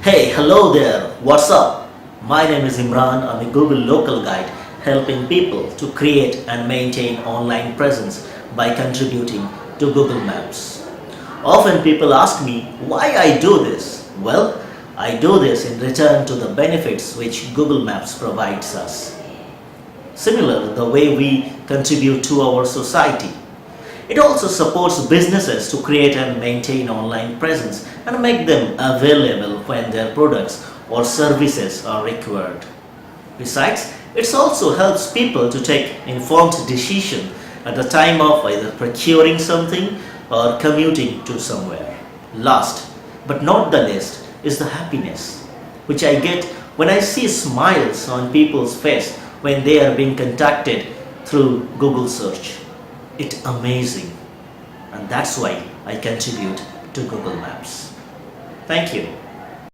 Hey, hello there, what's up? My name is Imran. I'm a Google local guide helping people to create and maintain online presence by contributing to Google Maps. Often people ask me why I do this. Well, I do this in return to the benefits which Google Maps provides us. Similar the way we contribute to our society. It also supports businesses to create and maintain online presence and make them available when their products or services are required. Besides, it also helps people to take informed decision at the time of either procuring something or commuting to somewhere. Last but not the least is the happiness which I get when I see smiles on people's face when they are being contacted through Google search. It's amazing, and that's why I contribute to Google Maps. Thank you.